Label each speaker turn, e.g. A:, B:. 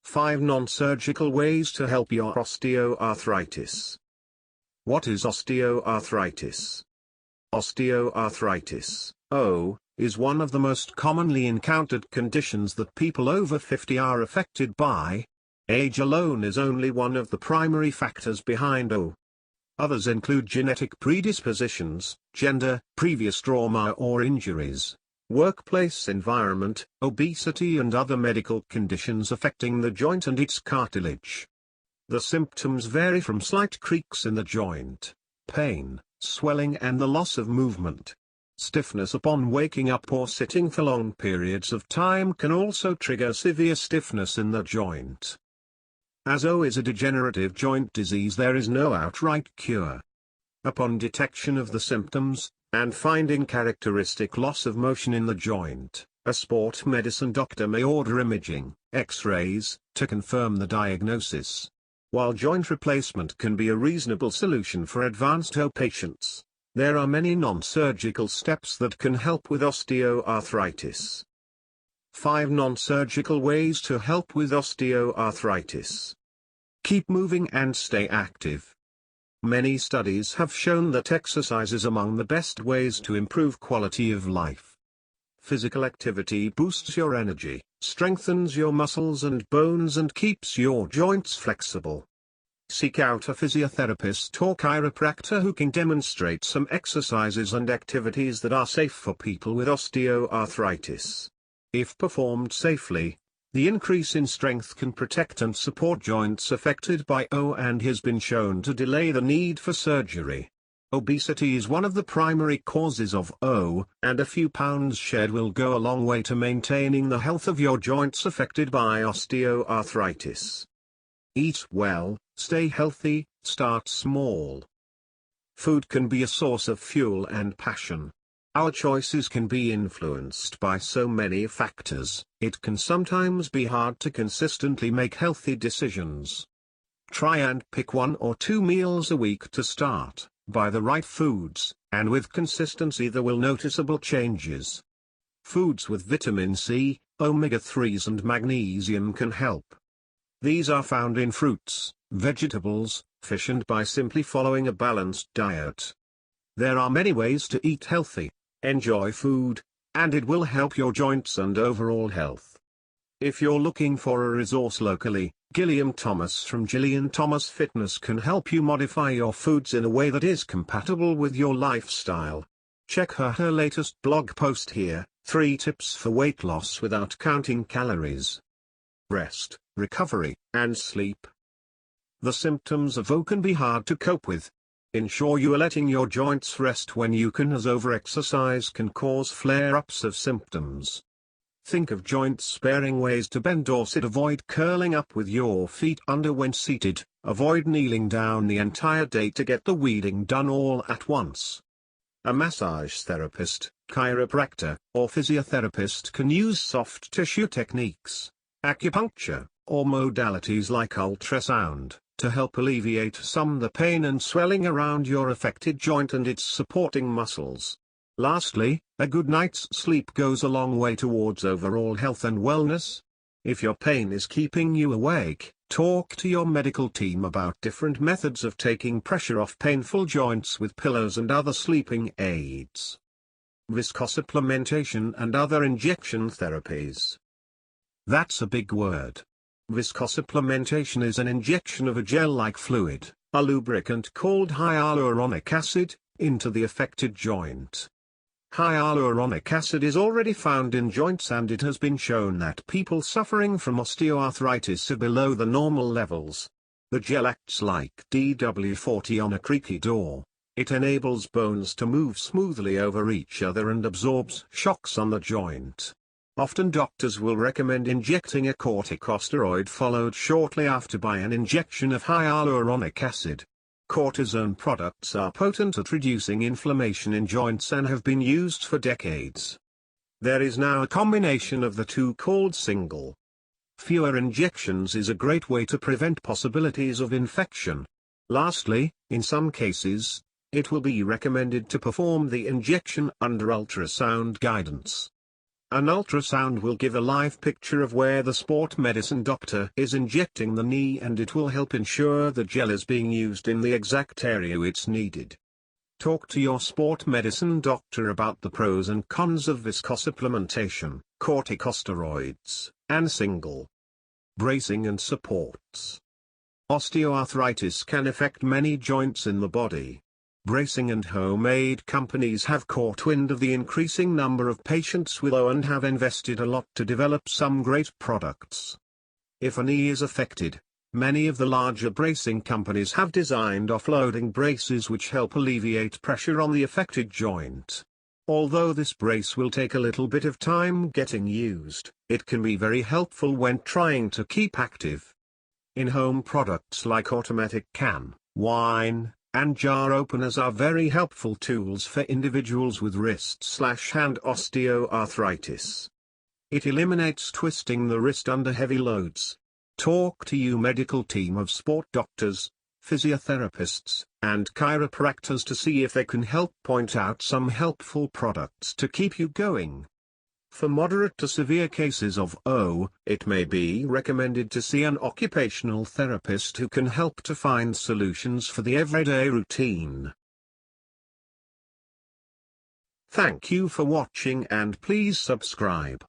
A: 5 non-surgical ways to help your osteoarthritis. What is osteoarthritis? Osteoarthritis, O, is one of the most commonly encountered conditions that people over 50 are affected by. Age alone is only one of the primary factors behind O. Others include genetic predispositions, gender, previous trauma or injuries, workplace environment, obesity and other medical conditions affecting the joint and its cartilage. The symptoms vary from slight creaks in the joint, pain, swelling and the loss of movement. Stiffness upon waking up or sitting for long periods of time can also trigger severe stiffness in the joint. As O is a degenerative joint disease, there is no outright cure. Upon detection of the symptoms, and finding characteristic loss of motion in the joint, a sport medicine doctor may order imaging, X-rays, to confirm the diagnosis. While joint replacement can be a reasonable solution for advanced O patients, there are many non-surgical steps that can help with osteoarthritis. 5 non-surgical ways to help with osteoarthritis. Keep moving and stay active. Many studies have shown that exercise is among the best ways to improve quality of life. Physical activity boosts your energy, strengthens your muscles and bones and keeps your joints flexible. Seek out a physiotherapist or chiropractor who can demonstrate some exercises and activities that are safe for people with osteoarthritis. If performed safely, the increase in strength can protect and support joints affected by O and has been shown to delay the need for surgery. Obesity is one of the primary causes of O, and a few pounds shed will go a long way to maintaining the health of your joints affected by osteoarthritis. Eat well, stay healthy, start small. Food can be a source of fuel and passion. Our choices can be influenced by so many factors, it can sometimes be hard to consistently make healthy decisions. Try and pick 1 or 2 meals a week to start, buy the right foods, and with consistency there will noticeable changes. Foods with vitamin C, omega-3s and magnesium can help. These are found in fruits, vegetables, fish and by simply following a balanced diet. There are many ways to eat healthy. Enjoy food, and it will help your joints and overall health. If you're looking for a resource locally, Gillian Thomas from Gillian Thomas Fitness can help you modify your foods in a way that is compatible with your lifestyle. Check her latest blog post here, 3 tips for weight loss without counting calories. Rest, recovery, and sleep. The symptoms of O can be hard to cope with. Ensure you are letting your joints rest when you can, as overexercise can cause flare-ups of symptoms. Think of joint-sparing ways to bend or sit. Avoid curling up with your feet under when seated. Avoid kneeling down the entire day to get the weeding done all at once. A massage therapist, chiropractor, or physiotherapist can use soft tissue techniques, acupuncture, or modalities like ultrasound, to help alleviate some of the pain and swelling around your affected joint and its supporting muscles. Lastly, a good night's sleep goes a long way towards overall health and wellness. If your pain is keeping you awake, talk to your medical team about different methods of taking pressure off painful joints with pillows and other sleeping aids. Viscosupplementation and other injection therapies. That's a big word. Viscosupplementation is an injection of a gel-like fluid, a lubricant called hyaluronic acid, into the affected joint. Hyaluronic acid is already found in joints, and it has been shown that people suffering from osteoarthritis are below the normal levels. The gel acts like DW40 on a creaky door. It enables bones to move smoothly over each other and absorbs shocks on the joint. Often doctors will recommend injecting a corticosteroid followed shortly after by an injection of hyaluronic acid. Cortisone products are potent at reducing inflammation in joints and have been used for decades. There is now a combination of the two called single. Fewer injections is a great way to prevent possibilities of infection. Lastly, in some cases, it will be recommended to perform the injection under ultrasound guidance. An ultrasound will give a live picture of where the sport medicine doctor is injecting the knee, and it will help ensure the gel is being used in the exact area it's needed. Talk to your sport medicine doctor about the pros and cons of viscosupplementation, corticosteroids, and single bracing and supports. Osteoarthritis can affect many joints in the body. Bracing and homemade companies have caught wind of the increasing number of patients with OA and have invested a lot to develop some great products. If a knee is affected, many of the larger bracing companies have designed offloading braces which help alleviate pressure on the affected joint. Although this brace will take a little bit of time getting used, it can be very helpful when trying to keep active. In-home products like automatic can, wine, and jar openers are very helpful tools for individuals with wrist/hand osteoarthritis. It eliminates twisting the wrist under heavy loads. Talk to your medical team of sport doctors, physiotherapists, and chiropractors to see if they can help point out some helpful products to keep you going. For moderate to severe cases of OA, it may be recommended to see an occupational therapist who can help to find solutions for the everyday routine. Thank you for watching, and please subscribe.